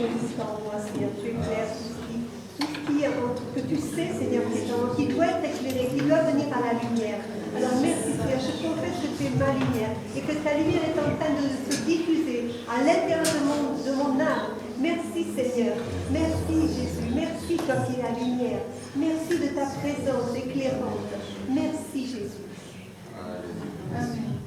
existe en moi, Seigneur. Tu éclaires tout ce qui, que tu sais, Seigneur, qui doit être éclairé, qui doit venir à la lumière. Alors merci, Seigneur. Je confesse que tu es ma lumière et que ta lumière est en train de se diffuser à l'intérieur de mon âme. Merci, Seigneur. Merci, Jésus. Merci, toi qui es la lumière. Merci de ta présence éclairante. Merci, Jésus. Amen.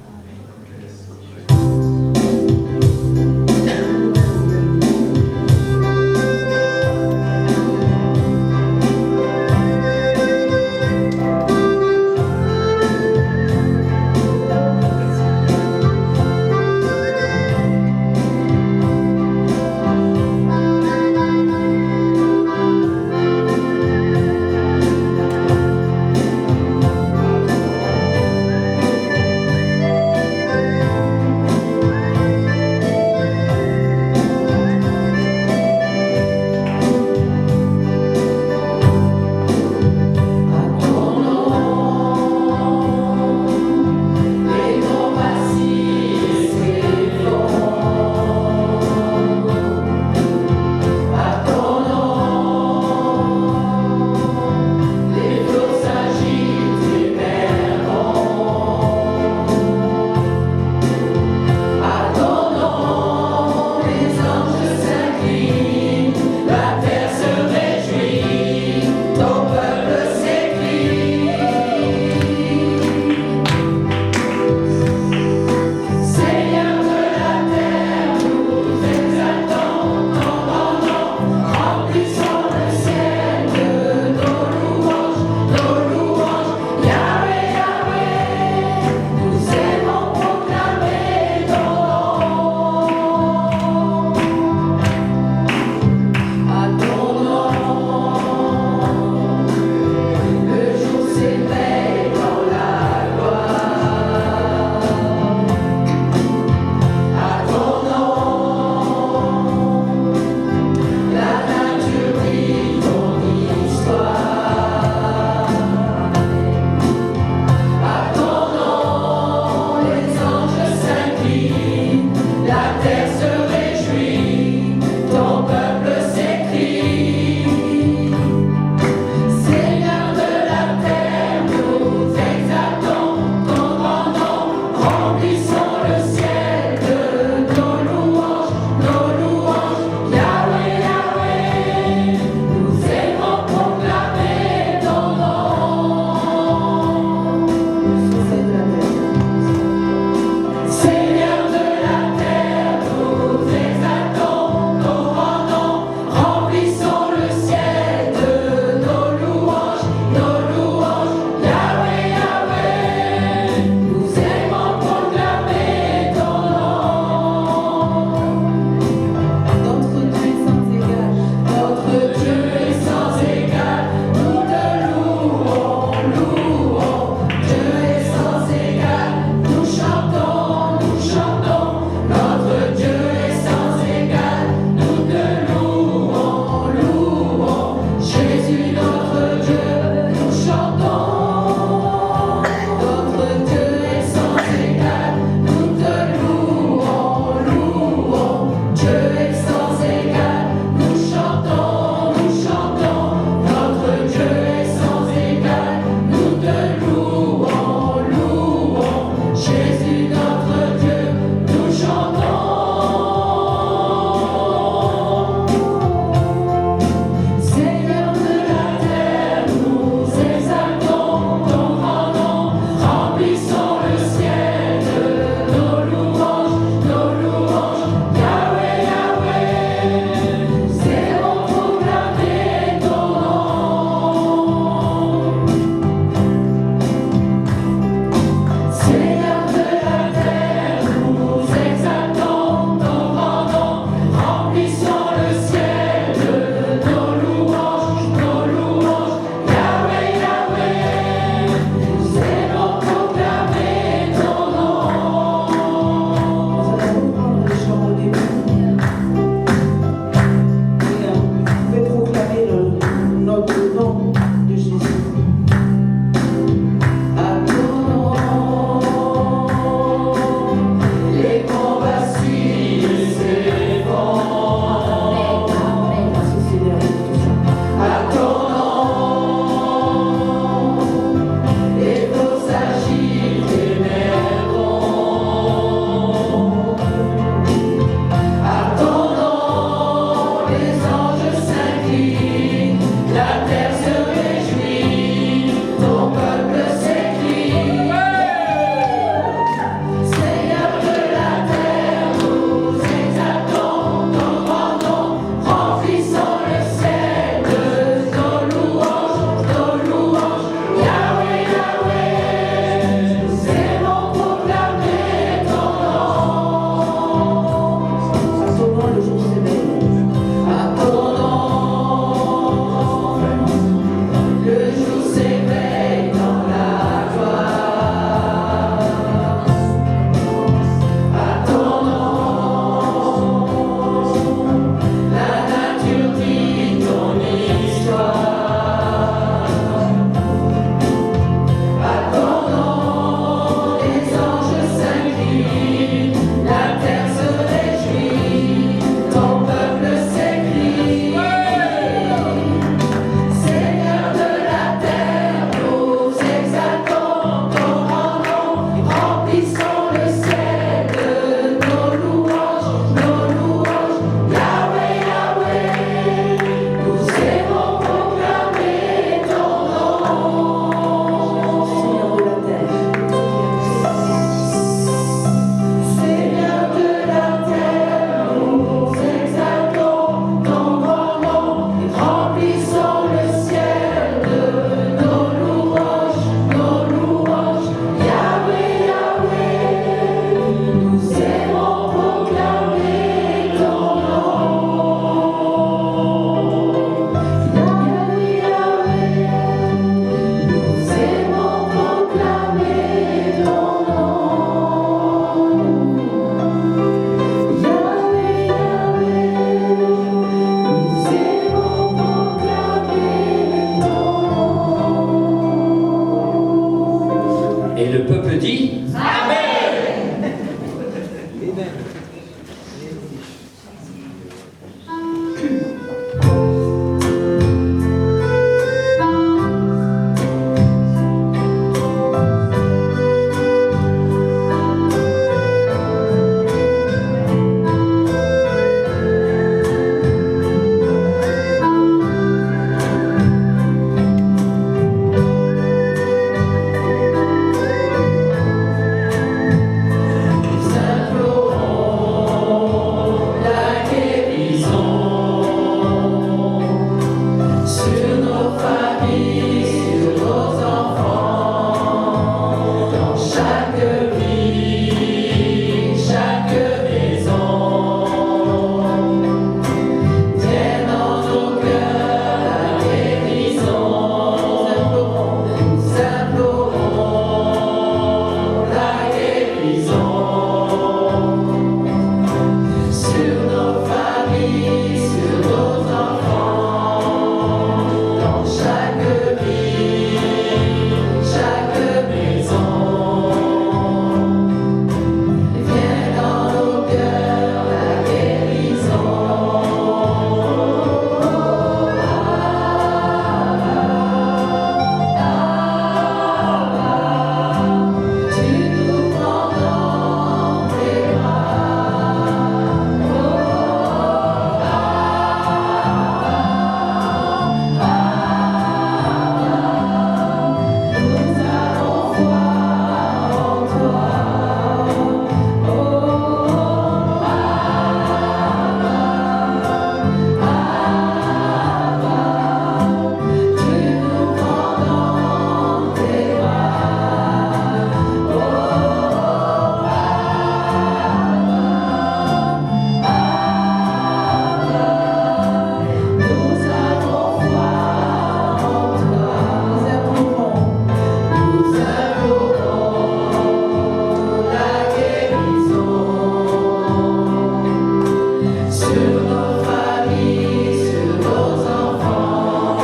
Sur nos familles, sur nos enfants,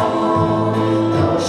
dans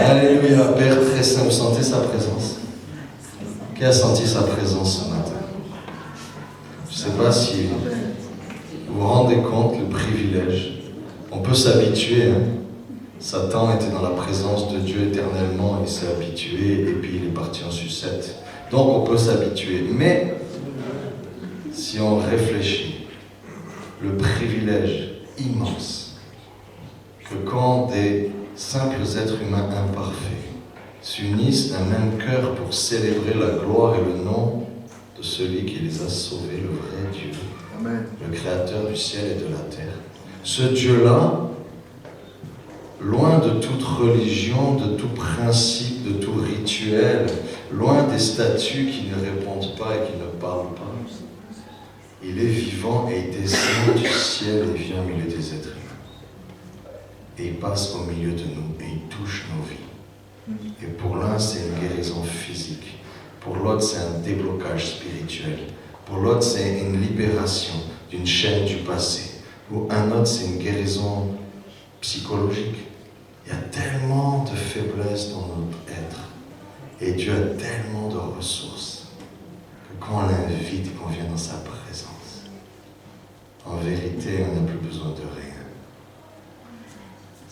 Alléluia, Père très saint, vous sentez sa présence? Qui a senti sa présence ce matin? Je ne sais pas si vous vous rendez compte le privilège. On peut s'habituer. Hein? Satan était dans la présence de Dieu éternellement, il s'est habitué et puis il est parti en sucette. Donc on peut s'habituer. Mais si on réfléchit, le privilège immense que quand des simples êtres humains imparfaits s'unissent d'un même cœur pour célébrer la gloire et le nom de celui qui les a sauvés, le vrai Dieu, Amen. Le créateur du ciel et de la terre. Ce Dieu-là, loin de toute religion, de tout principe, de tout rituel, loin des statues qui ne répondent pas et qui ne parlent pas, il est vivant et il descend du ciel et vient au milieu des êtres humains. Et il passe au milieu de nous et il touche nos vies. Et pour l'un, c'est une guérison physique. Pour l'autre, c'est un déblocage spirituel. Pour l'autre, c'est une libération d'une chaîne du passé. Pour un autre, c'est une guérison psychologique. Il y a tellement de faiblesses dans notre être. Et Dieu a tellement de ressources que quand on l'invite et qu'on vient dans sa présence, en vérité, on n'a plus besoin de rien.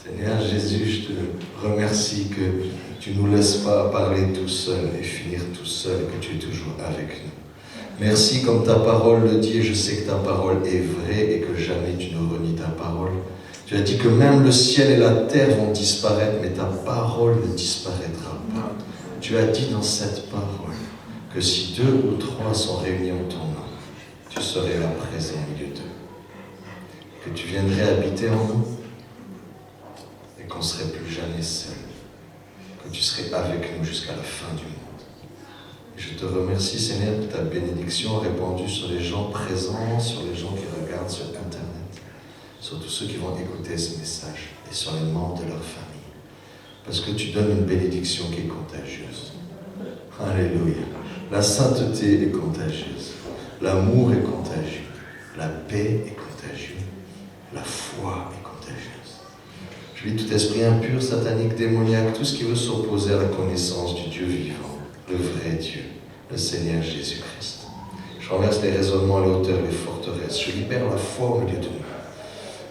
Seigneur Jésus, je te remercie que tu ne nous laisses pas parler tout seul et finir tout seul, que tu es toujours avec nous. Merci comme ta parole le dit, et je sais que ta parole est vraie et que jamais tu ne renies ta parole. Tu as dit que même le ciel et la terre vont disparaître, mais ta parole ne disparaîtra pas. Tu as dit dans cette parole que si 2 ou 3 sont réunis en ton nom, tu serais là présent au milieu d'eux. Que tu viendrais habiter en nous et qu'on ne serait plus jamais seul. Que tu serais avec nous jusqu'à la fin du monde. Et je te remercie, Seigneur, de ta bénédiction répandue sur les gens présents, sur les gens qui regardent sur Internet, sur tous ceux qui vont écouter ce message et sur les membres de leur famille. Parce que tu donnes une bénédiction qui est contagieuse. Alléluia. La sainteté est contagieuse. L'amour est contagieux. La paix est contagieuse. La foi est contagieuse. Je lis tout esprit impur, satanique, démoniaque, tout ce qui veut s'opposer à la connaissance du Dieu vivant, le vrai Dieu, le Seigneur Jésus-Christ. Je renverse les raisonnements, les hauteurs, les forteresses. Je libère la foi au milieu de nous.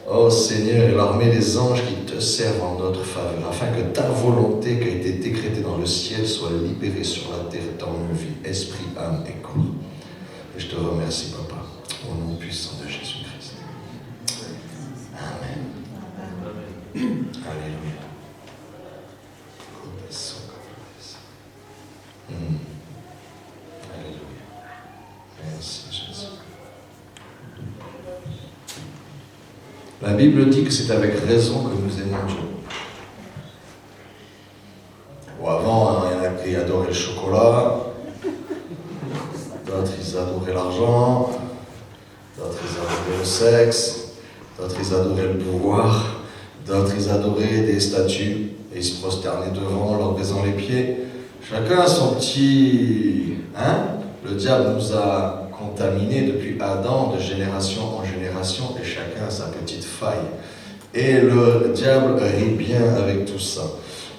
Oh Seigneur, et l'armée des anges qui te servent en notre faveur, afin que ta volonté qui a été décrétée dans le ciel soit libérée sur la terre dans nos vies, esprit, âme et corps. Et je te remercie, Papa, au nom puissant de Jésus-Christ. Amen. Alléluia. Alléluia. Merci Jésus. La Bible dit que c'est avec raison que nous aimons Dieu. Bon, avant, il y en a qui adoraient le chocolat, d'autres ils adoraient l'argent, d'autres ils adoraient le sexe, d'autres ils adoraient le pouvoir, d'autres ils adoraient des statues et ils se prosternaient devant, leur baisant les pieds. Chacun a son petit... Le diable nous a contaminés depuis Adam de génération en génération et chacun a sa petite faille. Et le diable rit bien avec tout ça.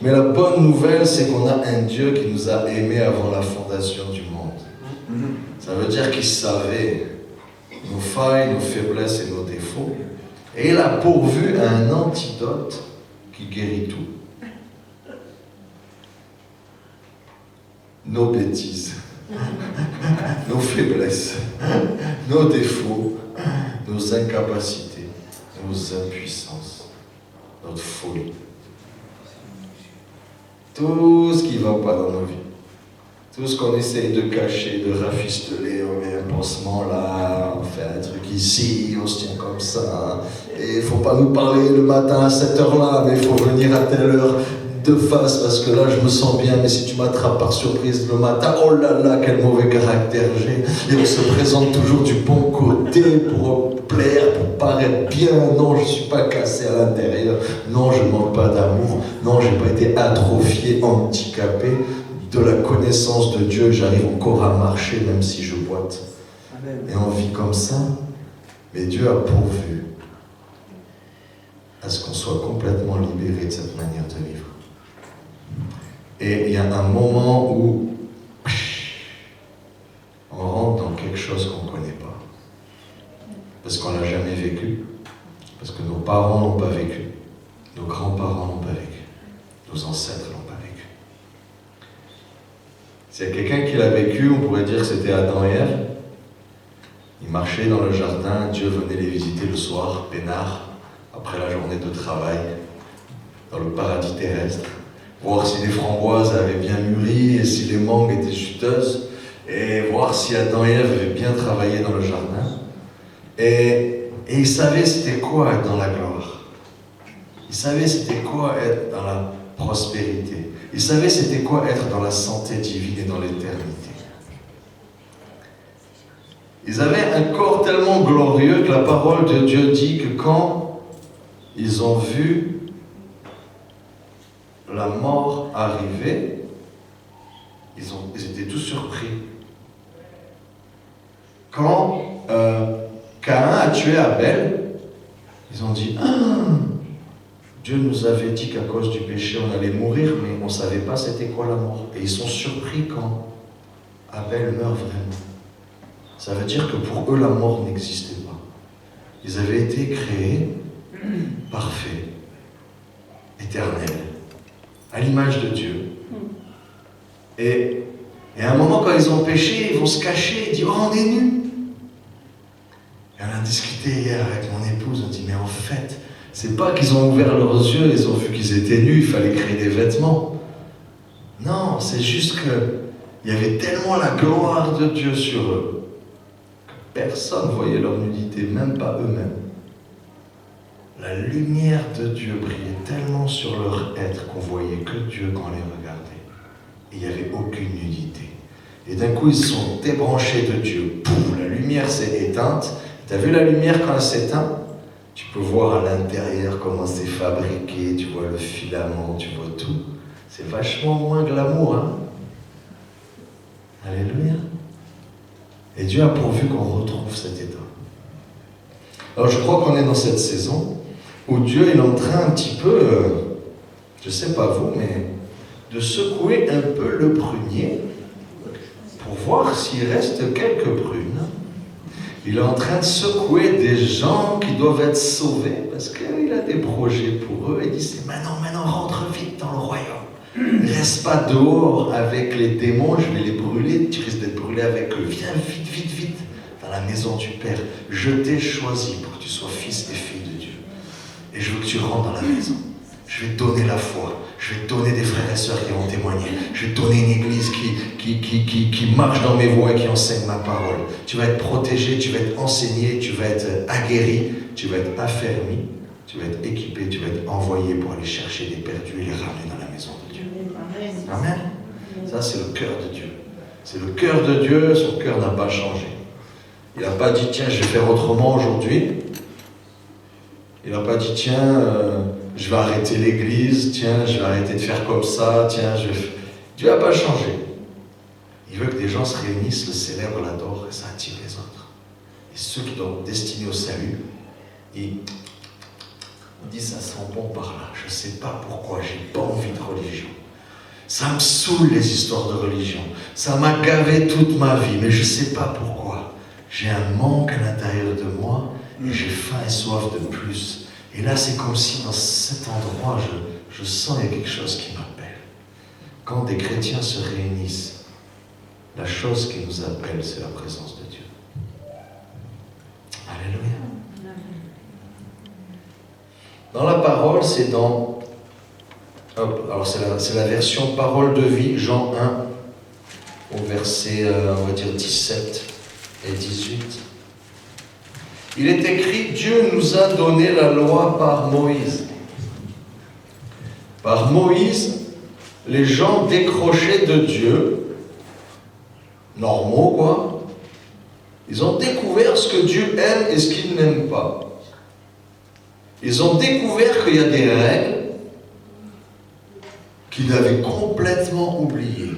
Mais la bonne nouvelle, c'est qu'on a un Dieu qui nous a aimés avant la fondation du monde. Ça veut dire qu'il savait nos failles, nos faiblesses et nos défauts. Et il a pourvu un antidote qui guérit tout. Nos bêtises. Nos faiblesses, nos défauts, nos incapacités, nos impuissances, notre folie. Tout ce qui ne va pas dans nos vies. Tout ce qu'on essaye de cacher, de rafistoler, on met un pansement là, on fait un truc ici, on se tient comme ça. Et il ne faut pas nous parler le matin à cette heure-là, mais il faut venir à telle heure. De face, parce que là je me sens bien, mais si tu m'attrapes par surprise le matin, oh là là, quel mauvais caractère j'ai. Et on se présente toujours du bon côté pour plaire, pour paraître bien. Non, je ne suis pas cassé à l'intérieur. Non, je ne manque pas d'amour. Non, je n'ai pas été atrophié, handicapé de la connaissance de Dieu. J'arrive encore à marcher même si je boite. Amen. Et on vit comme ça. Mais Dieu a pourvu à ce qu'on soit complètement libéré de cette manière de vivre. Et il y a un moment où on rentre dans quelque chose qu'on ne connaît pas. Parce qu'on ne l'a jamais vécu. Parce que nos parents n'ont pas vécu. Nos grands-parents n'ont pas vécu. Nos ancêtres n'ont pas vécu. S'il y a quelqu'un qui l'a vécu, on pourrait dire que c'était Adam et Ève. Ils marchaient dans le jardin, Dieu venait les visiter le soir, peinard, après la journée de travail, dans le paradis terrestre, voir si les framboises avaient bien mûri et si les mangues étaient juteuses, et voir si Adam et Ève avaient bien travaillé dans le jardin. Et ils savaient c'était quoi être dans la gloire. Ils savaient c'était quoi être dans la prospérité. Ils savaient c'était quoi être dans la santé divine et dans l'éternité. Ils avaient un corps tellement glorieux que la parole de Dieu dit que quand ils ont vu la mort arriver, ils étaient tous surpris. Quand Caïn a tué Abel, ils ont dit « Ah, Dieu nous avait dit qu'à cause du péché on allait mourir, mais on ne savait pas c'était quoi la mort. » Et ils sont surpris quand Abel meurt vraiment. Ça veut dire que pour eux, la mort n'existait pas. Ils avaient été créés parfaits, éternels, à l'image de Dieu. Et à un moment, quand ils ont péché, ils vont se cacher et dire « Oh, on est nus !» Et on a discuté hier avec mon épouse, on dit « Mais en fait, c'est pas qu'ils ont ouvert leurs yeux, ils ont vu qu'ils étaient nus, il fallait créer des vêtements. Non, c'est juste qu'il y avait tellement la gloire de Dieu sur eux. Personne ne voyait leur nudité, même pas eux-mêmes. La lumière de Dieu brillait tellement sur leur être qu'on voyait que Dieu quand on les regardait. Et il n'y avait aucune nudité. Et d'un coup, ils se sont débranchés de Dieu. Pouf, la lumière s'est éteinte. Tu as vu la lumière quand elle s'éteint? Tu peux voir à l'intérieur comment c'est fabriqué, tu vois le filament, tu vois tout. C'est vachement moins glamour, hein? Alléluia. Et Dieu a pourvu qu'on retrouve cet état. Alors je crois qu'on est dans cette saison où Dieu est en train un petit peu, je ne sais pas vous, mais de secouer un peu le prunier pour voir s'il reste quelques prunes. Il est en train de secouer des gens qui doivent être sauvés parce qu'il a des projets pour eux. Il dit c'est maintenant, rentre vite dans le royaume. Ne reste pas dehors avec les démons, je vais les brûler, tu risques d'être brûlé avec eux. Viens vite, dans la maison du Père. Je t'ai choisi pour que tu sois fils et fille de Dieu. Et je veux que tu rentres dans la maison. Je vais te donner la foi. Je vais te donner des frères et sœurs qui vont témoigner. Je vais te donner une église qui marche dans mes voies et qui enseigne ma parole. Tu vas être protégé, tu vas être enseigné, tu vas être aguerri, tu vas être affermi, tu vas être équipé, tu vas être envoyé pour aller chercher des perdus et les ramener dans la maison de Dieu. Amen. Ça, c'est le cœur de Dieu. C'est le cœur de Dieu, son cœur n'a pas changé. Il n'a pas dit, tiens, je vais faire autrement aujourd'hui. Il n'a pas dit, tiens, je vais arrêter l'église, tiens, je vais arrêter de faire comme ça, tiens, Dieu n'a pas changé. Il veut que des gens se réunissent, le célèbrent, l'adorent, et ça attire les autres. Et ceux qui sont destinés au salut, ils disent, ça sent bon par là, je ne sais pas pourquoi, j'ai pas envie de religion. Ça me saoule les histoires de religion. Ça m'a gavé toute ma vie, mais je ne sais pas pourquoi. J'ai un manque à l'intérieur de moi et j'ai faim et soif de plus. Et là, c'est comme si dans cet endroit, je sens qu'il y a quelque chose qui m'appelle. Quand des chrétiens se réunissent, la chose qui nous appelle, c'est la présence de Dieu. Alléluia. Dans la parole, c'est dans... alors c'est la version parole de vie, Jean 1, au verset, on va dire 17 et 18. Il est écrit, Dieu nous a donné la loi par Moïse. Par Moïse, les gens décrochés de Dieu, normaux quoi, ils ont découvert ce que Dieu aime et ce qu'il n'aime pas. Ils ont découvert qu'il y a des règles qu'ils avaient complètement oubliées.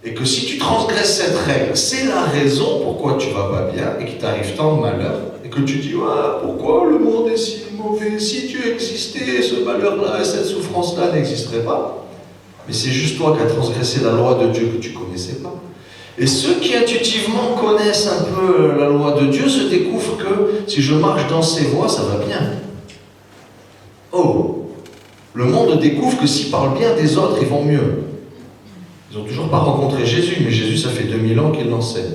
Et que si tu transgresses cette règle, c'est la raison pourquoi tu vas pas bien et qu'il t'arrive tant de malheur. Et que tu dis, ah, pourquoi le monde est si mauvais? Si Dieu existait, ce malheur-là et cette souffrance-là n'existeraient pas. Mais c'est juste toi qui as transgressé la loi de Dieu que tu ne connaissais pas. Et ceux qui intuitivement connaissent un peu la loi de Dieu se découvrent que si je marche dans ses voies, ça va bien. Oh, le monde découvre que s'ils parlent bien des autres, ils vont mieux. Ils n'ont toujours pas rencontré Jésus, mais Jésus, ça fait 2000 ans qu'il l'enseigne.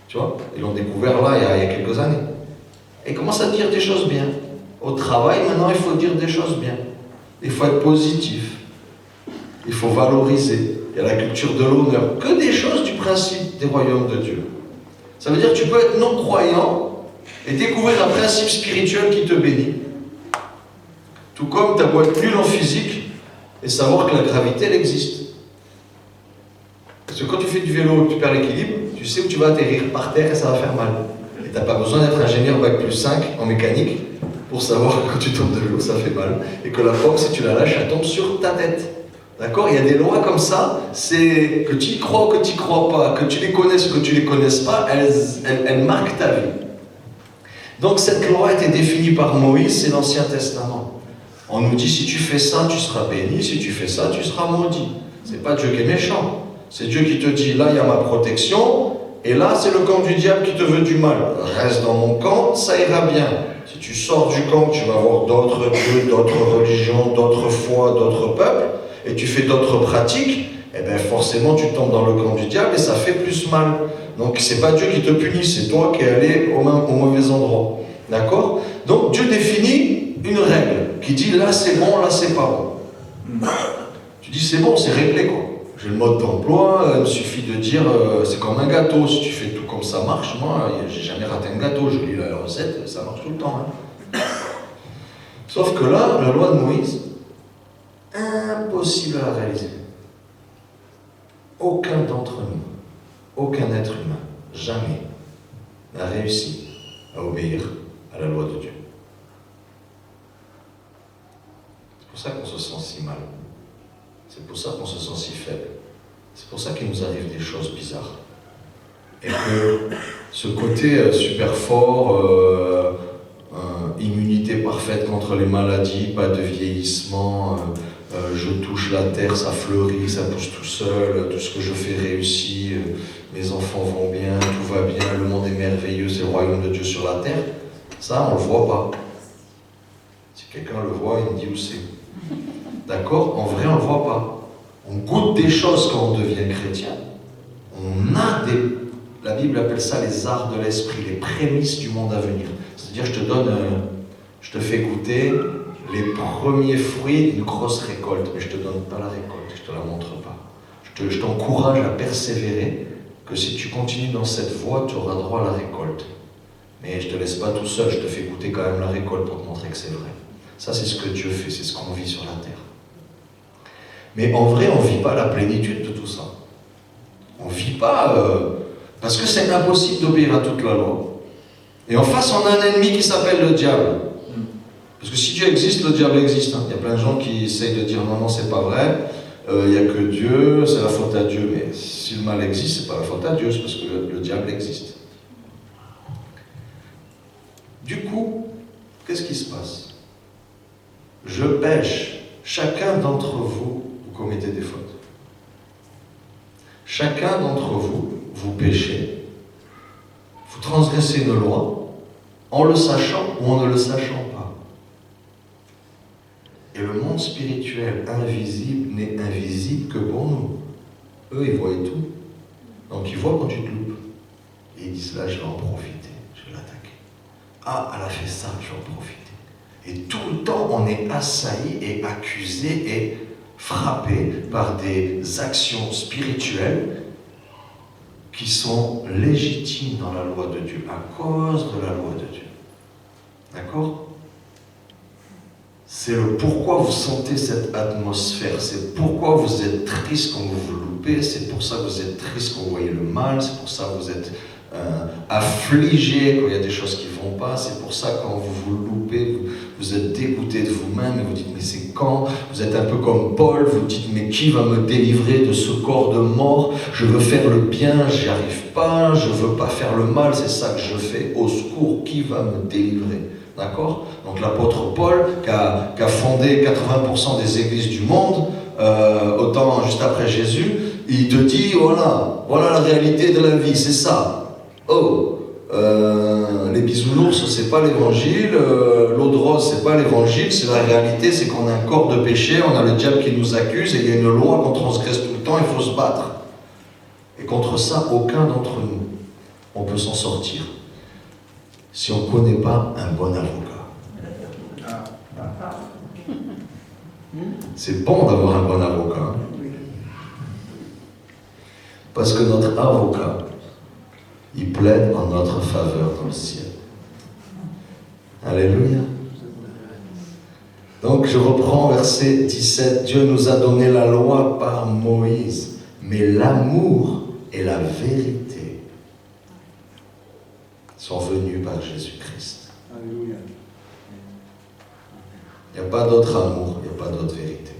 Tu vois, ils l'ont découvert là, il y a quelques années. Et ils commencent à dire des choses bien. Au travail, maintenant, il faut dire des choses bien. Il faut être positif. Il faut valoriser. Il y a la culture de l'honneur. Que des choses du principe des royaumes de Dieu. Ça veut dire que tu peux être non-croyant et découvrir un principe spirituel qui te bénit. Tout comme tu as beau être nul en physique et savoir que la gravité, elle existe. Parce que quand tu fais du vélo et que tu perds l'équilibre, tu sais que tu vas atterrir par terre et ça va faire mal. Et tu n'as pas besoin d'être ingénieur Bac plus 5 en mécanique pour savoir que quand tu tombes de vélo, ça fait mal. Et que la pomme, si tu la lâches, elle tombe sur ta tête. D'accord? Il y a des lois comme ça, c'est que tu y crois ou que tu n'y crois pas, que tu les connaisses ou que tu ne les connaisses pas, elles marquent ta vie. Donc cette loi a été définie par Moïse, c'est l'Ancien Testament. On nous dit, si tu fais ça, tu seras béni, si tu fais ça, tu seras maudit. C'est pas Dieu qui est méchant. C'est Dieu qui te dit, là, il y a ma protection, et là, c'est le camp du diable qui te veut du mal. Reste dans mon camp, ça ira bien. Si tu sors du camp, tu vas voir d'autres dieux, d'autres religions, d'autres foi, d'autres peuples, et tu fais d'autres pratiques, et bien forcément, tu tombes dans le camp du diable, et ça fait plus mal. Donc, c'est pas Dieu qui te punit, c'est toi qui es allé au mauvais endroit. D'accord? Donc, Dieu définit une règle, qui dit, là, c'est bon, là, c'est pas bon. Tu dis, c'est bon, c'est réglé, quoi. J'ai le mode d'emploi, il me suffit de dire, c'est comme un gâteau, si tu fais tout comme ça marche, moi, j'ai jamais raté un gâteau, je lis la recette, ça marche tout le temps. Hein. Sauf que là, la loi de Moïse, impossible à réaliser. Aucun d'entre nous, aucun être humain, jamais, n'a réussi à obéir à la loi de Dieu. C'est pour ça qu'on se sent si mal. C'est pour ça qu'on se sent si faible. C'est pour ça qu'il nous arrive des choses bizarres. Et que ce côté super fort, immunité parfaite contre les maladies, pas de vieillissement, je touche la terre, ça fleurit, ça pousse tout seul, tout ce que je fais réussit, mes enfants vont bien, tout va bien, le monde est merveilleux, c'est le royaume de Dieu sur la terre, ça on ne le voit pas. Si quelqu'un le voit, il me dit où c'est. D'accord? En vrai, on ne le voit pas. On goûte des choses quand on devient chrétien. On a des... La Bible appelle ça les arts de l'esprit, les prémices du monde à venir. C'est-à-dire, je te fais goûter les premiers fruits d'une grosse récolte, mais je ne te donne pas la récolte, je ne te la montre pas. Je t'encourage à persévérer, que si tu continues dans cette voie, tu auras droit à la récolte. Mais je ne te laisse pas tout seul, je te fais goûter quand même la récolte pour te montrer que c'est vrai. Ça, c'est ce que Dieu fait, c'est ce qu'on vit sur la terre. Mais en vrai, on ne vit pas la plénitude de tout ça. On ne vit pas... parce que c'est impossible d'obéir à toute la loi. Et en face, on a un ennemi qui s'appelle le diable. Parce que si Dieu existe, le diable existe. Hein. Il y a plein de gens qui essayent de dire non, c'est pas vrai. Il n'y a que Dieu, c'est la faute à Dieu. Mais si le mal existe, c'est pas la faute à Dieu, c'est parce que le diable existe. Du coup, qu'est-ce qui se passe? Je pêche. Chacun d'entre vous, vous commettez des fautes. Chacun d'entre vous, vous péchez. Vous transgressez une loi en le sachant ou en ne le sachant pas. Et le monde spirituel invisible n'est invisible que pour nous. Eux, ils voient tout. Donc ils voient quand tu te loupes. Et ils disent là, je vais en profiter, je vais l'attaquer. Ah, elle a fait ça, je vais en profiter. Et tout le temps, on est assailli et accusé et frappé par des actions spirituelles qui sont légitimes dans la loi de Dieu, à cause de la loi de Dieu. D'accord? C'est le pourquoi vous sentez cette atmosphère, c'est pourquoi vous êtes triste quand vous vous loupez, c'est pour ça que vous êtes triste quand vous voyez le mal, c'est pour ça que vous êtes affligé quand il y a des choses qui ne vont pas, c'est pour ça que quand vous vous loupez, vous êtes dégoûté de vous-même et vous dites mais c'est quand? Vous êtes un peu comme Paul, vous dites mais qui va me délivrer de ce corps de mort? Je veux faire le bien, j'y arrive pas, je veux pas faire le mal, c'est ça que je fais, au secours, qui va me délivrer? D'accord? Donc l'apôtre Paul, qui a fondé 80% des églises du monde, autant juste après Jésus, il te dit, voilà la réalité de la vie, c'est ça. Les bisounours, c'est pas l'évangile, l'eau de rose, c'est pas l'évangile, c'est la réalité, c'est qu'on a un corps de péché, on a le diable qui nous accuse, et il y a une loi qu'on transgresse tout le temps, il faut se battre. Et contre ça, aucun d'entre nous, on peut s'en sortir si on ne connaît pas un bon avocat. C'est bon d'avoir un bon avocat. Parce que notre avocat, il plaide en notre faveur dans le ciel. Alléluia. Donc je reprends verset 17. Dieu nous a donné la loi par Moïse, mais l'amour et la vérité sont venus par Jésus-Christ. Alléluia. Il n'y a pas d'autre amour, il n'y a pas d'autre vérité.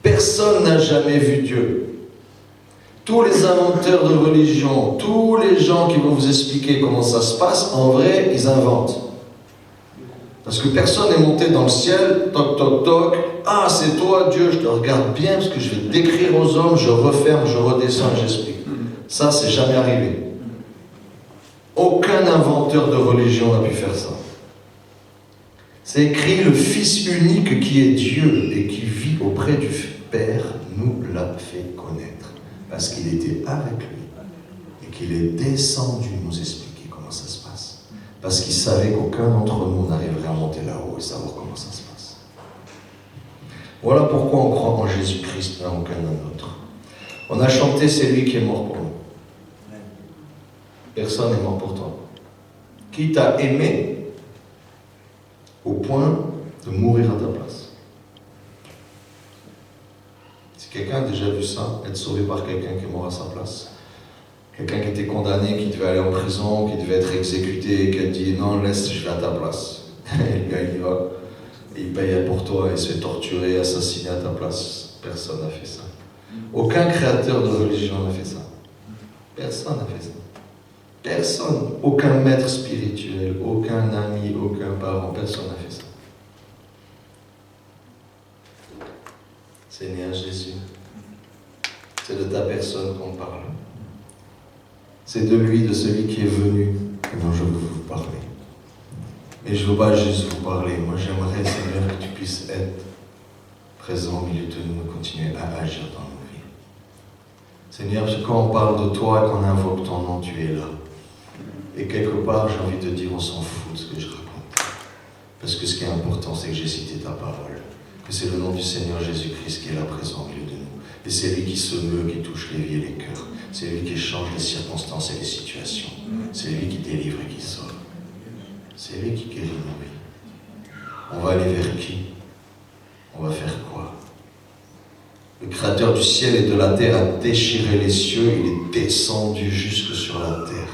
Personne n'a jamais vu Dieu. Tous les inventeurs de religion, tous les gens qui vont vous expliquer comment ça se passe, en vrai, ils inventent. Parce que personne n'est monté dans le ciel, toc toc toc, ah c'est toi Dieu, je te regarde bien parce que je vais décrire aux hommes, je referme, je redescends, j'explique. Ça, c'est jamais arrivé. Aucun inventeur de religion n'a pu faire ça. C'est écrit, le Fils unique qui est Dieu et qui vit auprès du Père nous l'a fait connaître. Parce qu'il était avec lui et qu'il est descendu nous expliquer comment ça se passe. Parce qu'il savait qu'aucun d'entre nous n'arriverait à monter là-haut et savoir comment ça se passe. Voilà pourquoi on croit en Jésus-Christ et en aucun autre. On a chanté, c'est lui qui est mort pour nous. Personne n'est mort pour toi. Qui t'a aimé au point de mourir à ta place. Si quelqu'un a déjà vu ça, être sauvé par quelqu'un qui est mort à sa place, quelqu'un qui était condamné, qui devait aller en prison, qui devait être exécuté, et qui a dit non, laisse, je vais à ta place. Et le gars il y va, et il paye pour toi, et se fait torturer, assassiner à ta place. Personne n'a fait ça. Aucun créateur de religion n'a fait ça. Personne n'a fait ça. Personne, aucun maître spirituel, aucun ami, aucun parent, personne n'a fait ça. Seigneur Jésus, c'est de ta personne qu'on parle. C'est de lui, de celui qui est venu, dont je veux vous parler. Mais je ne veux pas juste vous parler. Moi, j'aimerais, Seigneur, que tu puisses être présent au milieu de nous et continuer à agir dans nos vies. Seigneur, parce que quand on parle de toi et qu'on invoque ton nom, tu es là. Et quelque part, j'ai envie de dire, on s'en fout de ce que je raconte. Parce que ce qui est important, c'est que j'ai cité ta parole. Que c'est le nom du Seigneur Jésus-Christ qui est là présent au milieu de nous. Et c'est lui qui se meut, qui touche les vies et les cœurs. C'est lui qui change les circonstances et les situations. C'est lui qui délivre et qui sauve. C'est lui qui guérit nos vies. On va aller vers qui? On va faire quoi? Le Créateur du ciel et de la terre a déchiré les cieux, il est descendu jusque sur la terre.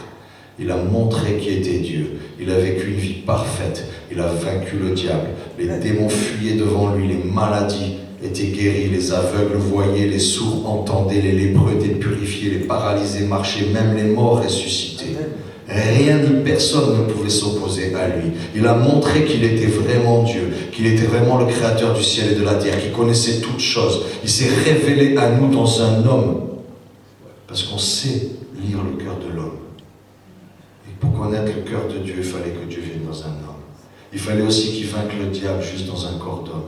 Il a montré qui était Dieu. Il a vécu une vie parfaite. Il a vaincu le diable. Les démons fuyaient devant lui. Les maladies étaient guéries. Les aveugles voyaient. Les sourds entendaient. Les lépreux étaient purifiés. Les paralysés marchaient. Même les morts ressuscitaient. Rien ni personne ne pouvait s'opposer à lui. Il a montré qu'il était vraiment Dieu. Qu'il était vraiment le Créateur du ciel et de la terre. Qu'il connaissait toutes choses. Il s'est révélé à nous dans un homme. Parce qu'on sait lire le cœur de l'homme. Pour connaître le cœur de Dieu, il fallait que Dieu vienne dans un homme. Il fallait aussi qu'il vainque le diable juste dans un corps d'homme.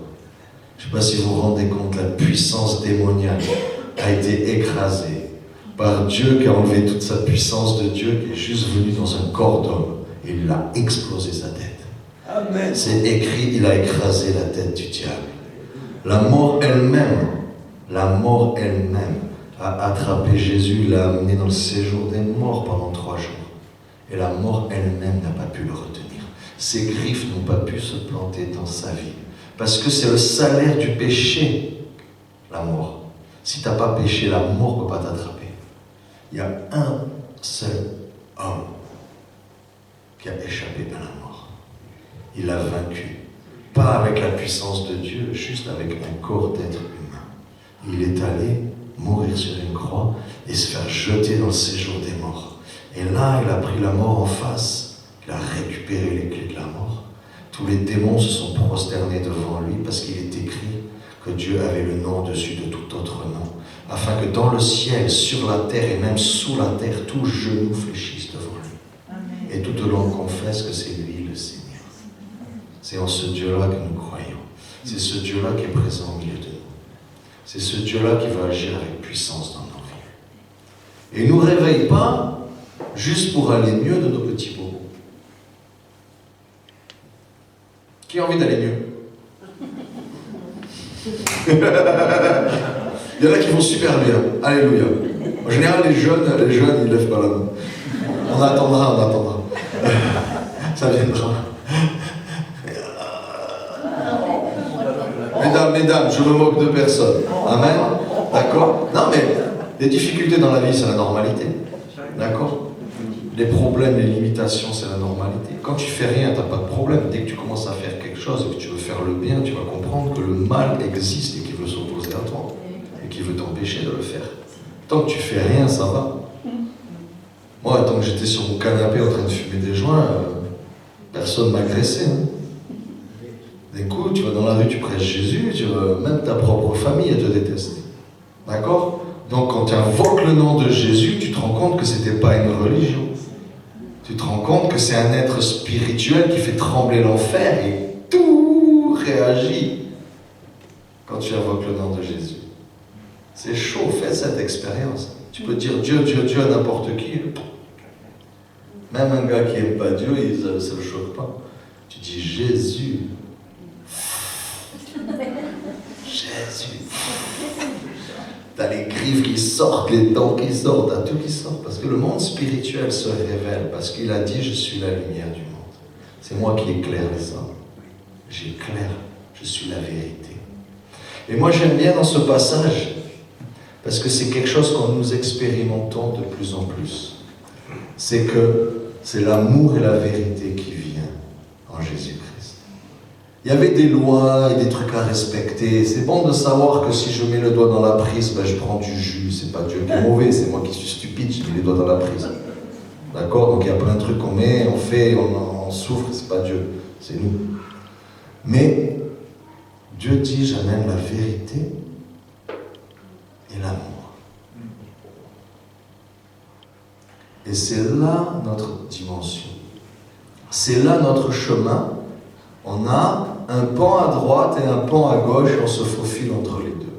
Je ne sais pas si vous vous rendez compte, la puissance démoniaque a été écrasée par Dieu qui a enlevé toute sa puissance de Dieu, qui est juste venu dans un corps d'homme. Et il a explosé sa tête. Amen. C'est écrit, il a écrasé la tête du diable. La mort elle-même a attrapé Jésus, l'a amené dans le séjour des morts pendant 3 jours. Et la mort elle-même n'a pas pu le retenir. Ses griffes n'ont pas pu se planter dans sa vie. Parce que c'est le salaire du péché, la mort. Si tu n'as pas péché, la mort ne peut pas t'attraper. Il y a un seul homme qui a échappé à la mort. Il l'a vaincu. Pas avec la puissance de Dieu, juste avec un corps d'être humain. Il est allé mourir sur une croix et se faire jeter dans le séjour des morts. Et là, il a pris la mort en face, il a récupéré les clés de la mort, Tous les démons se sont prosternés devant lui parce qu'il est écrit que Dieu avait le nom au-dessus de tout autre nom, afin que dans le ciel, sur la terre et même sous la terre, tout genou fléchisse devant lui. Amen. Et toute langue confesse que c'est lui le Seigneur. C'est en ce Dieu-là que nous croyons. C'est ce Dieu-là qui est présent au milieu de nous. C'est ce Dieu-là qui va agir avec puissance dans nos vies. Et il ne nous réveille pas juste pour aller mieux de nos petits bobos. Qui a envie d'aller mieux? Il y en a qui vont super bien. Alléluia. En général, les jeunes, ils ne lèvent pas la main. On attendra. Ça viendra. Mesdames, je me moque de personne. Amen. D'accord? Non, mais les difficultés dans la vie, c'est la normalité. D'accord? Les problèmes, les limitations, c'est la normalité. Quand tu fais rien, tu n'as pas de problème. Dès que tu commences à faire quelque chose et que tu veux faire le bien, tu vas comprendre que le mal existe et qu'il veut s'opposer à toi. Et qu'il veut t'empêcher de le faire. Tant que tu fais rien, ça va. Moi, tant que j'étais sur mon canapé en train de fumer des joints, personne ne m'agressait. D'un coup, tu vas dans la rue, tu prêches Jésus, même ta propre famille, elle te déteste. D'accord? Donc, quand tu invoques le nom de Jésus, tu te rends compte que ce n'était pas une religion. Tu te rends compte que c'est un être spirituel qui fait trembler l'enfer et tout réagit quand tu invoques le nom de Jésus. C'est chaud, fais cette expérience. Tu peux dire Dieu à n'importe qui. Même un gars qui n'aime pas Dieu, ça ne le choque pas. Tu dis Jésus. Jésus. T'as les griffes qui sortent, les dents qui sortent, t'as tout qui sort. Parce que le monde spirituel se révèle. Parce qu'il a dit, je suis la lumière du monde. C'est moi qui éclaire les hommes. J'éclaire, je suis la vérité. Et moi j'aime bien dans ce passage, parce que c'est quelque chose que nous expérimentons de plus en plus. C'est que c'est l'amour et la vérité qui vient en Jésus-Christ. Il y avait des lois et des trucs à respecter. C'est bon de savoir que si je mets le doigt dans la prise, je prends du jus. C'est pas Dieu qui est mauvais, c'est moi qui suis stupide, je mets les doigts dans la prise. D'accord? Donc il y a plein de trucs qu'on met, on fait, on souffre, c'est pas Dieu, c'est nous. Mais Dieu dit, j'amène la vérité et l'amour. Et c'est là notre dimension. C'est là notre chemin. On a un pan à droite et un pan à gauche, et on se faufile entre les deux.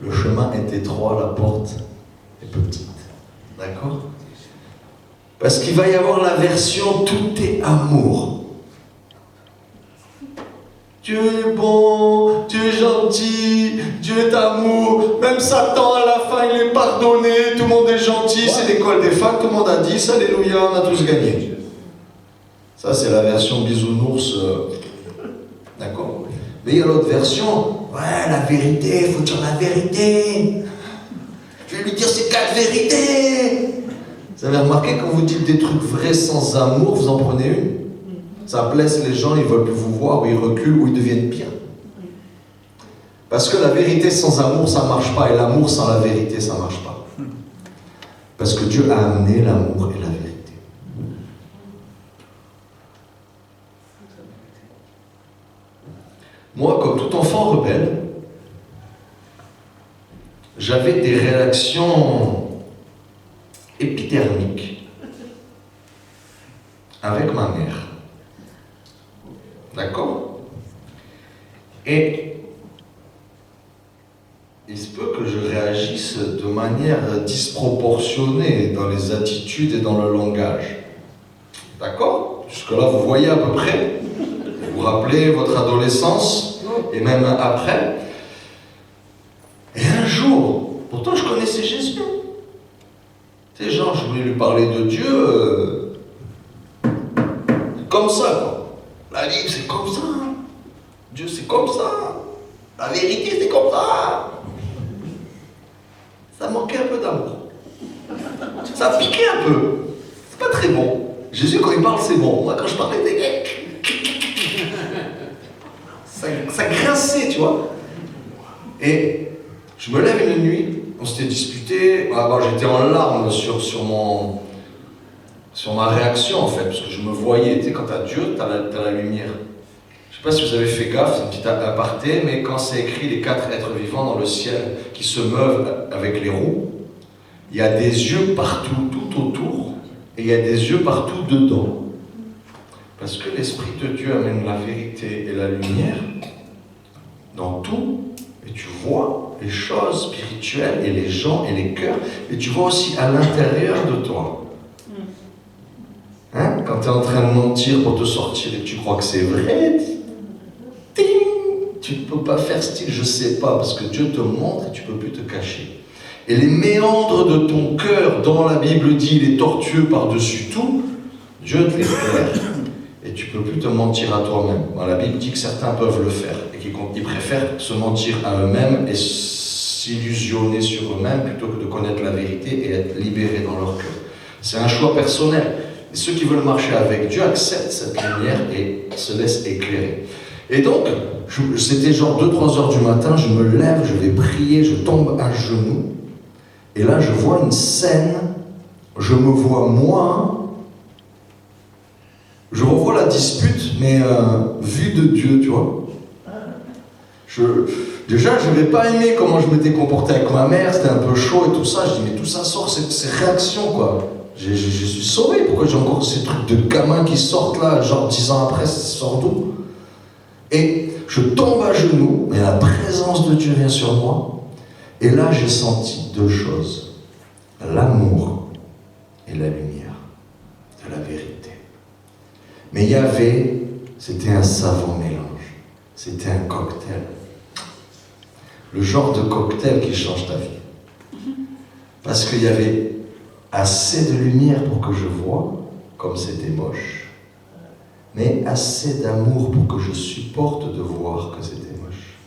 Le chemin est étroit, la porte est petite. D'accord? Parce qu'il va y avoir la version tout est amour. Dieu est bon, Dieu est gentil, Dieu est amour. Même Satan, à la fin, il est pardonné, tout le monde est gentil, c'est l'école des facs, tout le monde a 10, alléluia, on a tous gagné. Ça, c'est la version bisounours. D'accord? Mais il y a l'autre version. Ouais, la vérité, il faut dire la vérité. Je vais lui dire ces 4 vérités. Vous avez remarqué, quand vous dites des trucs vrais sans amour, vous en prenez une. Ça blesse les gens, ils ne veulent plus vous voir, ou ils reculent, ou ils deviennent pires. Parce que la vérité sans amour, ça ne marche pas, et l'amour sans la vérité, ça ne marche pas. Parce que Dieu a amené l'amour et la vérité. Moi, comme tout enfant rebelle, j'avais des réactions épidermiques avec ma mère. D'accord? Et il se peut que je réagisse de manière disproportionnée dans les attitudes et dans le langage. D'accord? Jusque-là, vous voyez à peu près. Vous vous rappelez votre adolescence, et même après. Et un jour, pourtant je connaissais Jésus. Tu sais, genre, je voulais lui parler de Dieu, comme ça, quoi. La Bible, c'est comme ça. Dieu, c'est comme ça. La vérité, c'est comme ça. Ça manquait un peu d'amour. Ça piquait un peu. C'est pas très bon. Jésus, quand il parle, c'est bon. Moi, quand je parlais des grecs, ça grinçait, tu vois. Et je me lève une nuit, on s'était disputé, j'étais en larmes sur ma réaction, en fait, parce que je me voyais, tu sais, quand t'as Dieu, t'as la lumière. Je ne sais pas si vous avez fait gaffe, c'est un petit aparté, mais quand c'est écrit les 4 êtres vivants dans le ciel qui se meuvent avec les roues, il y a des yeux partout, tout autour, et il y a des yeux partout dedans. Parce que l'Esprit de Dieu amène la vérité et la lumière dans tout, et tu vois les choses spirituelles et les gens et les cœurs, et tu vois aussi à l'intérieur de toi. Hein? Quand tu es en train de mentir pour te sortir et que tu crois que c'est vrai, ting, tu ne peux pas faire style, je ne sais pas, parce que Dieu te montre et tu ne peux plus te cacher. Et les méandres de ton cœur, dont la Bible dit, il est tortueux par-dessus tout, Dieu te les éclaire. Et tu ne peux plus te mentir à toi-même. Bon, la Bible dit que certains peuvent le faire, et qu'ils préfèrent se mentir à eux-mêmes et s'illusionner sur eux-mêmes plutôt que de connaître la vérité et être libérés dans leur cœur. C'est un choix personnel. Et ceux qui veulent marcher avec Dieu acceptent cette lumière et se laissent éclairer. Et donc, c'était genre 2-3 heures du matin, je me lève, je vais prier, je tombe à genoux. Et là, je vois une scène, je me vois moi, je revois la dispute, mais vue de Dieu, tu vois. Déjà, je n'avais pas aimé comment je m'étais comporté avec ma mère, c'était un peu chaud et tout ça. Je dis, mais tout ça sort, ces réactions, quoi. Je suis sauvé, pourquoi j'ai encore ces trucs de gamins qui sortent là, genre 10 ans après, ça sort d'où? Et je tombe à genoux, mais la présence de Dieu vient sur moi. Et là, j'ai senti 2 choses. L'amour et la lumière de la vérité. Mais il y avait, c'était un savant mélange. C'était un cocktail. Le genre de cocktail qui change ta vie. Parce qu'il y avait assez de lumière pour que je voie, comme c'était moche, mais assez d'amour pour que je supporte de voir que c'était moche.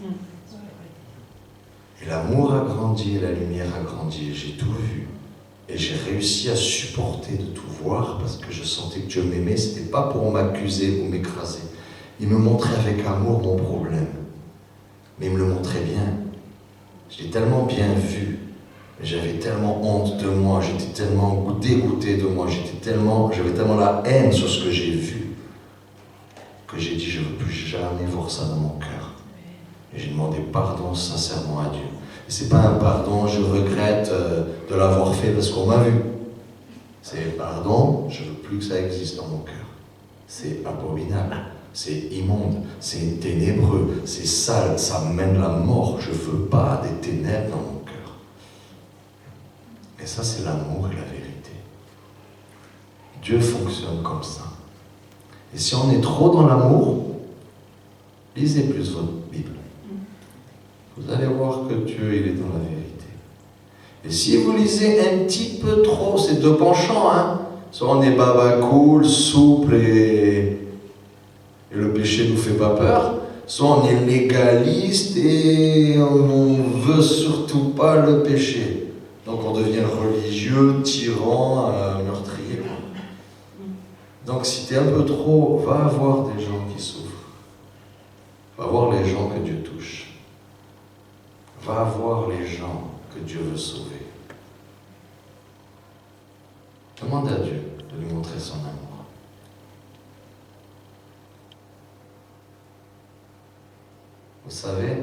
Et l'amour a grandi, et la lumière a grandi, et j'ai tout vu. Et j'ai réussi à supporter de tout voir, parce que je sentais que Dieu m'aimait, c'était pas pour m'accuser ou m'écraser. Il me montrait avec amour mon problème. Mais il me le montrait bien. Je l'ai tellement bien vu. J'avais tellement honte de moi, j'étais tellement dégoûté de moi, j'avais tellement la haine sur ce que j'ai vu, que j'ai dit, je ne veux plus jamais voir ça dans mon cœur. Et j'ai demandé pardon sincèrement à Dieu. Et ce n'est pas un pardon, je regrette de l'avoir fait parce qu'on m'a vu. C'est pardon, je ne veux plus que ça existe dans mon cœur. C'est abominable, c'est immonde, c'est ténébreux, c'est sale, ça mène la mort. Je ne veux pas des ténèbres dans mon cœur. Et ça, c'est l'amour et la vérité. Dieu fonctionne comme ça. Et si on est trop dans l'amour, lisez plus votre Bible. Vous allez voir que Dieu, il est dans la vérité. Et si vous lisez un petit peu trop, c'est 2 penchants, hein. Soit on est baba cool, souple et le péché ne nous fait pas peur, soit on est légaliste et on ne veut surtout pas le péché. Donc on devient religieux, tyran, meurtrier. Donc si tu es un peu trop, va voir des gens qui souffrent. Va voir les gens que Dieu touche. Va voir les gens que Dieu veut sauver. Demande à Dieu de lui montrer son amour. Vous savez,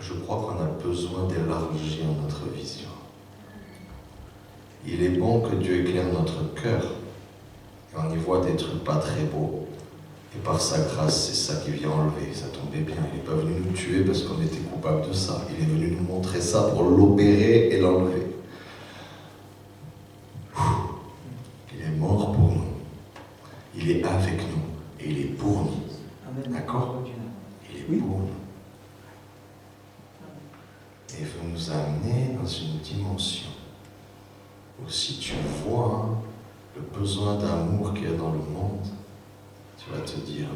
je crois qu'on a besoin d'élargir notre vision. Il est bon que Dieu éclaire notre cœur et on y voit des trucs pas très beaux. Et par sa grâce, c'est ça qui vient enlever. Ça tombait bien. Il n'est pas venu nous tuer parce qu'on était coupable de ça. Il est venu nous montrer ça pour l'opérer et l'enlever. Il est mort pour nous. Il est avec nous. Et il est pour nous. D'accord? Il est pour nous. Et il veut nous amener dans une dimension où si tu vois le besoin d'amour qu'il y a dans le monde, tu vas te dire,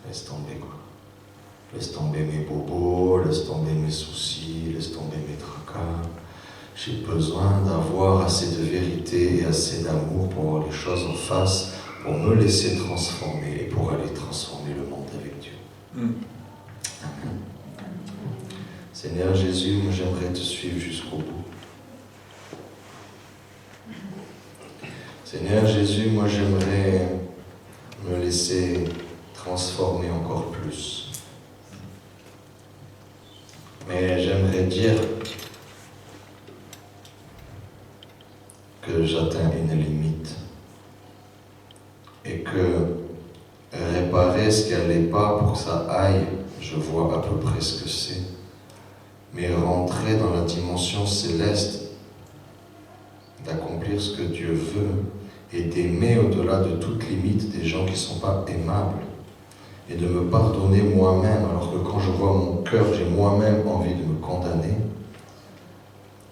laisse tomber quoi. Laisse tomber mes bobos, laisse tomber mes soucis, laisse tomber mes tracas. J'ai besoin d'avoir assez de vérité et assez d'amour pour voir les choses en face, pour me laisser transformer et pour aller transformer le monde avec Dieu. Amen. Seigneur Jésus, moi j'aimerais te suivre jusqu'au bout. Seigneur Jésus, moi j'aimerais laisser transformer encore plus. Mais j'aimerais dire que j'atteins une limite et que réparer ce qui n'allait pas pour que ça aille, je vois à peu près ce que c'est. Mais rentrer dans la dimension céleste, d'accomplir ce que Dieu veut et d'aimer au-delà de toute limite des gens qui ne sont pas aimables et de me pardonner moi-même, alors que quand je vois mon cœur, j'ai moi-même envie de me condamner,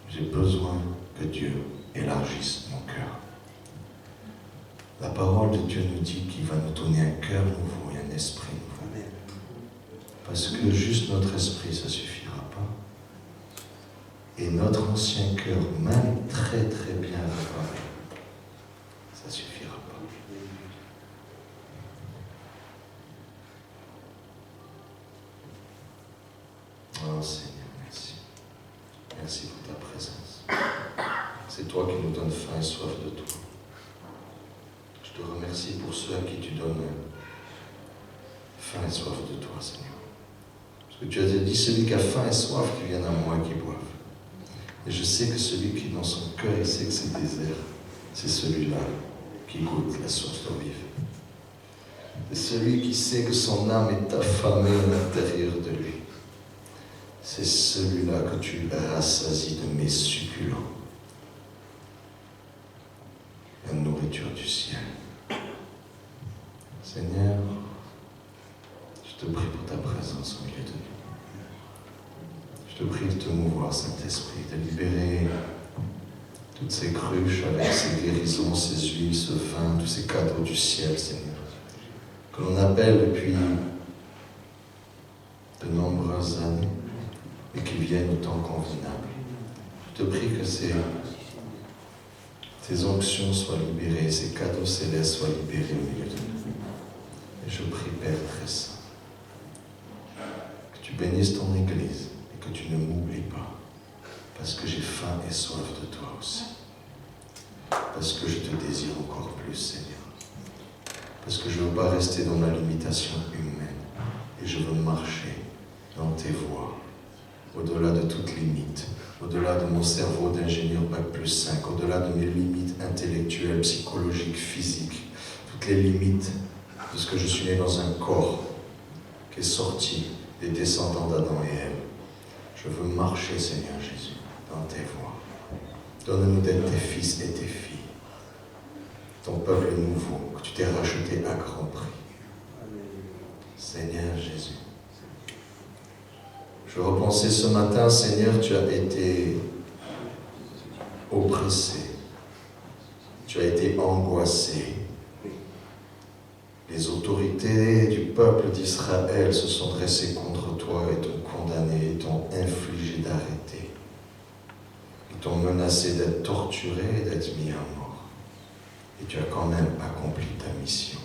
j'ai besoin que Dieu élargisse mon cœur. La parole de Dieu nous dit qu'il va nous donner un cœur nouveau et un esprit nouveau. Parce que juste notre esprit, ça ne suffira pas. Et notre ancien cœur, même très très bien réparé, ça ne suffira pas. Oh Seigneur, merci. Merci pour ta présence. C'est toi qui nous donnes faim et soif de toi. Je te remercie pour ceux à qui tu donnes faim et soif de toi, Seigneur. Parce que tu as dit, celui qui a faim et soif, qui vienne à moi et qui boive. Et je sais que celui qui, dans son cœur, il sait que c'est désert, c'est celui-là qui goûte la source d'eau vive. C'est celui qui sait que son âme est affamée à l'intérieur de lui. C'est celui-là que tu rassasies de mes succulents. La nourriture du ciel. Seigneur, je te prie pour ta présence au milieu de nous. Je te prie de te mouvoir, Saint-Esprit, de libérer toutes ces cruches avec ces guérisons, ces huiles, ce vin, tous ces cadeaux du ciel, Seigneur, que l'on appelle depuis de nombreuses années et qui viennent au temps convenable. Je te prie que ces onctions soient libérées, ces cadeaux célestes soient libérés au milieu de nous. Et je prie, Père très saint, que tu bénisses ton Église et que tu ne m'oublies pas, parce que j'ai faim et soif de toi aussi. Parce que je te désire encore plus, Seigneur. Parce que je ne veux pas rester dans ma limitation humaine, et je veux marcher dans tes voies, au-delà de toute limite, au-delà de mon cerveau d'ingénieur Bac+5, au-delà de mes limites intellectuelles, psychologiques, physiques, toutes les limites de ce que je suis né dans un corps qui est sorti des descendants d'Adam et Ève. Je veux marcher, Seigneur Jésus, dans tes voies. Donne-nous d'être tes fils et tes filles, ton peuple nouveau, que tu t'es racheté à grand prix. Seigneur Jésus, je repensais ce matin, Seigneur, tu as été oppressé, tu as été angoissé. Les autorités du peuple d'Israël se sont dressées contre toi et t'ont condamné, et t'ont infligé d'arrêter. Ils t'ont menacé d'être torturé et d'être mis à mort. Et tu as quand même accompli ta mission.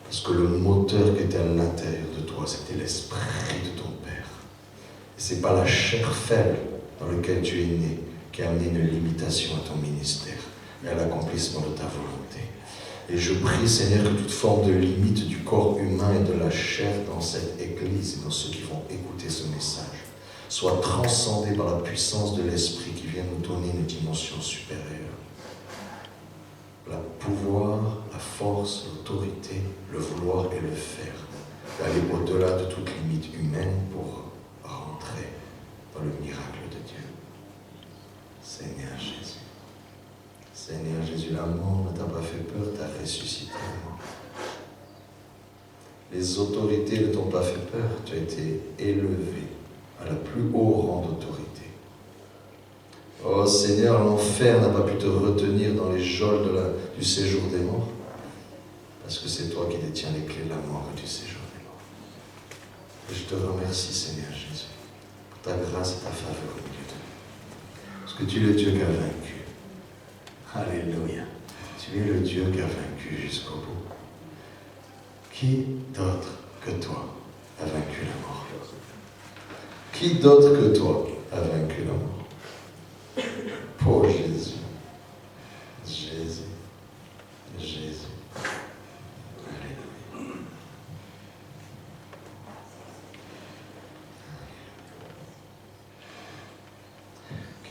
Parce que le moteur qui était à l'intérieur de toi, c'était l'esprit de ton Père. Et ce n'est pas la chair faible dans laquelle tu es né qui a amené une limitation à ton ministère, mais à l'accomplissement de ta volonté. Et je prie, Seigneur, que toute forme de limite du corps humain et de la chair dans cette Église et dans ceux qui vont écouter ce message soit transcendée par la puissance de l'Esprit qui vient nous donner une dimension supérieure. Le pouvoir, la force, l'autorité, le vouloir et le faire. D'aller au-delà de toute limite humaine pour rentrer dans le miracle de Dieu. Seigneur Jésus. Seigneur Jésus, la mort ne t'a pas fait peur, t'a ressuscité. Les autorités ne t'ont pas fait peur, tu as été élevé à la plus haut rang d'autorité. Oh Seigneur, l'enfer n'a pas pu te retenir dans les geôles du séjour des morts, parce que c'est toi qui détiens les clés de la mort et du séjour des morts. Et je te remercie, Seigneur Jésus, pour ta grâce et ta faveur au milieu de nous. Parce que tu es le Dieu qui a vaincu. Alléluia. Tu es le Dieu qui a vaincu jusqu'au bout. Qui d'autre que toi a vaincu la mort? Qui d'autre que toi a vaincu la mort? Pour Jésus. Jésus. Jésus. Alléluia.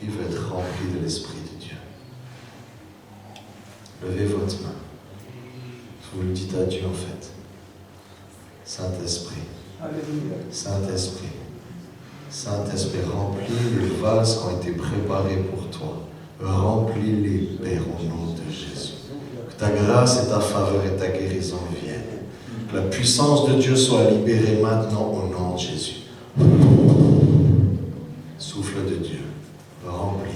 Qui veut être rempli de l'Esprit de Dieu? Levez votre main. Vous le dites à Dieu en fait. Saint-Esprit, Saint-Esprit, Saint-Esprit, remplis les vases qui ont été préparés pour toi. Remplis-les, Père, au nom de Jésus. Que ta grâce et ta faveur et ta guérison viennent. Que la puissance de Dieu soit libérée maintenant au nom de Jésus. Souffle de Dieu, remplis,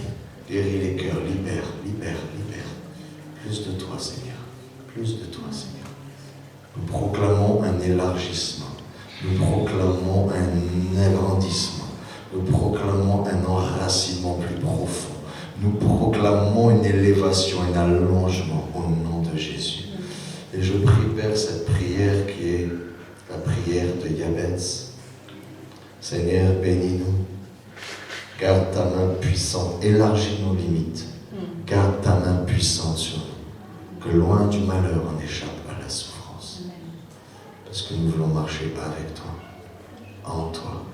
guéris les cœurs, libère, libère, libère. Plus de toi, Seigneur, plus de toi, Seigneur. Nous proclamons un élargissement, nous proclamons un agrandissement, nous proclamons un enracinement plus profond, nous proclamons une élévation, un allongement au nom de Jésus. Et je prie, Père, cette prière qui est la prière de Jabez. Seigneur, bénis-nous, garde ta main puissante, élargis nos limites, garde ta main puissante sur nous, que loin du malheur on échappe à la souffrance. Parce que nous voulons marcher avec toi, en toi,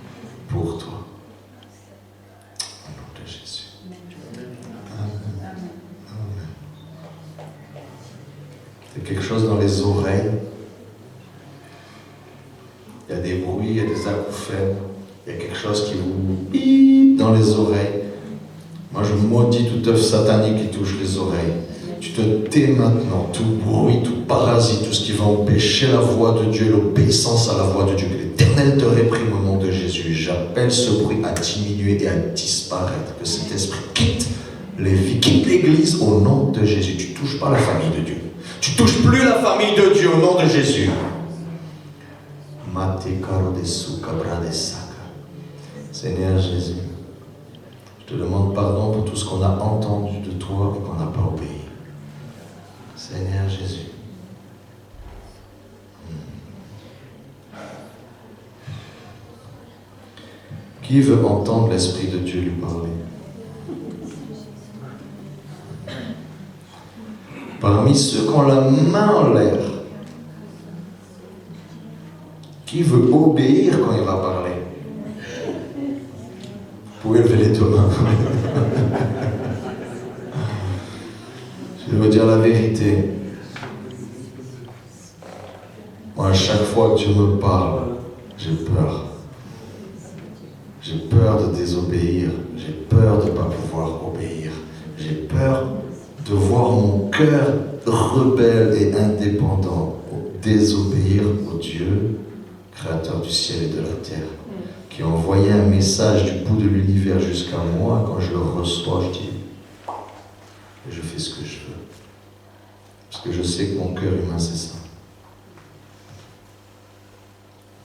pour toi. Au nom de Jésus. Amen. Amen. Il y a quelque chose dans les oreilles. Il y a des bruits, il y a des acouphènes. Il y a quelque chose qui vous bip dans les oreilles. Moi, je maudis toute œuvre satanique qui touche les oreilles. Tu te tais maintenant, tout bruit, tout parasite, tout ce qui va empêcher la voix de Dieu, l'obéissance à la voix de Dieu. Que l'Éternel te réprime au nom de Jésus. J'appelle ce bruit à diminuer et à disparaître. Que cet esprit quitte les vies, quitte l'Église au nom de Jésus. Tu ne touches pas la famille de Dieu. Tu ne touches plus la famille de Dieu au nom de Jésus. Seigneur Jésus, je te demande pardon pour tout ce qu'on a entendu de toi et qu'on n'a pas obéi. Seigneur Jésus. Qui veut entendre l'Esprit de Dieu lui parler? Parmi ceux qui ont la main en l'air, qui veut obéir quand il va parler? Vous pouvez lever les deux mains. Je vais vous dire la vérité. Moi, à chaque fois que Dieu me parle, j'ai peur. J'ai peur de désobéir. J'ai peur de ne pas pouvoir obéir. J'ai peur de voir mon cœur rebelle et indépendant désobéir au Dieu, créateur du ciel et de la terre, qui a envoyé un message du bout de l'univers jusqu'à moi. Quand je le reçois, je dis, et je fais ce que je veux. Parce que je sais que mon cœur humain, c'est ça.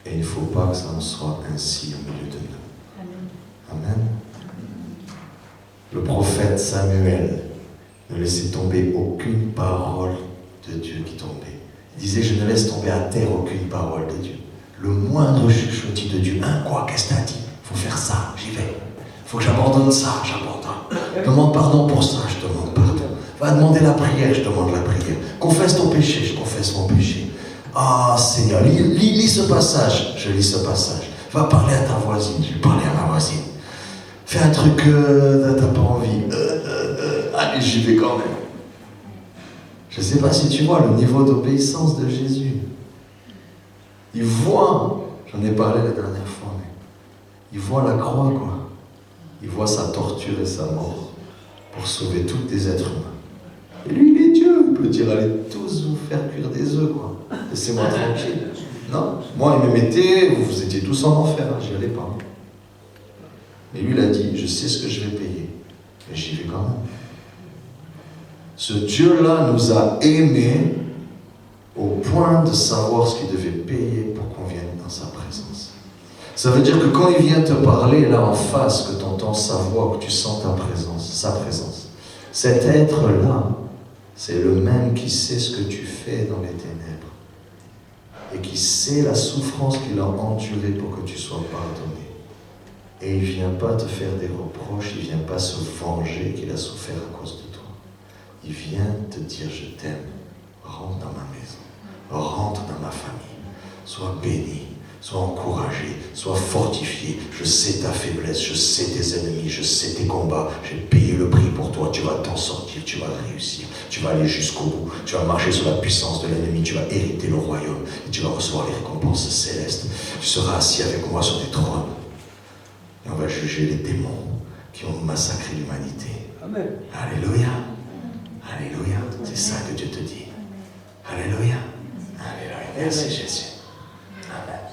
Et il ne faut pas que ça en soit ainsi au milieu de nous. Amen. Le prophète Samuel ne laissait tomber aucune parole de Dieu qui tombait. Il disait, je ne laisse tomber à terre aucune parole de Dieu. Le moindre chuchotis de Dieu, quoi, qu'est-ce que tu as dit? Il faut faire ça, j'y vais. Il faut que j'abandonne ça, j'abandonne. Demande pardon pour ça, je demande pardon. Va demander la prière, je demande la prière. Confesse ton péché, je confesse mon péché. Ah Seigneur, lis ce passage, je lis ce passage. Va parler à ta voisine, je vais parler à ma voisine. Fais un truc t'as pas envie. Allez, j'y vais quand même. Je ne sais pas si tu vois le niveau d'obéissance de Jésus. Il voit, j'en ai parlé la dernière fois, mais il voit la croix, quoi. Il voit sa torture et sa mort pour sauver tous les êtres humains. Et lui, il est Dieu, il peut dire, allez tous vous faire cuire des œufs, quoi. Laissez-moi tranquille. Non, moi, il me mettait, vous étiez tous en enfer, hein, j'y allais pas. Mais lui, il a dit, je sais ce que je vais payer, mais j'y vais quand même. Ce Dieu-là nous a aimés au point de savoir ce qu'il devait payer pour qu'on vienne dans sa présence. Ça veut dire que quand il vient te parler là en face, que tu entends sa voix, que tu sens ta présence, sa présence, cet être-là, c'est le même qui sait ce que tu fais dans les ténèbres et qui sait la souffrance qu'il a endurée pour que tu sois pardonné. Et il ne vient pas te faire des reproches, il ne vient pas se venger qu'il a souffert à cause de toi. Il vient te dire, je t'aime, rentre dans ma maison, rentre dans ma famille, sois béni, Sois encouragé, sois fortifié. Je sais ta faiblesse, je sais tes ennemis, je sais tes combats. J'ai payé le prix pour toi. Tu vas t'en sortir, tu vas réussir. Tu vas aller jusqu'au bout. Tu vas marcher sur la puissance de l'ennemi. Tu vas hériter le royaume et tu vas recevoir les récompenses célestes. Tu seras assis avec moi sur des trônes. Et on va juger les démons qui ont massacré l'humanité. Amen. Alléluia. Alléluia. C'est ça que Dieu te dit. Alléluia. Alléluia. Merci Jésus. Amen.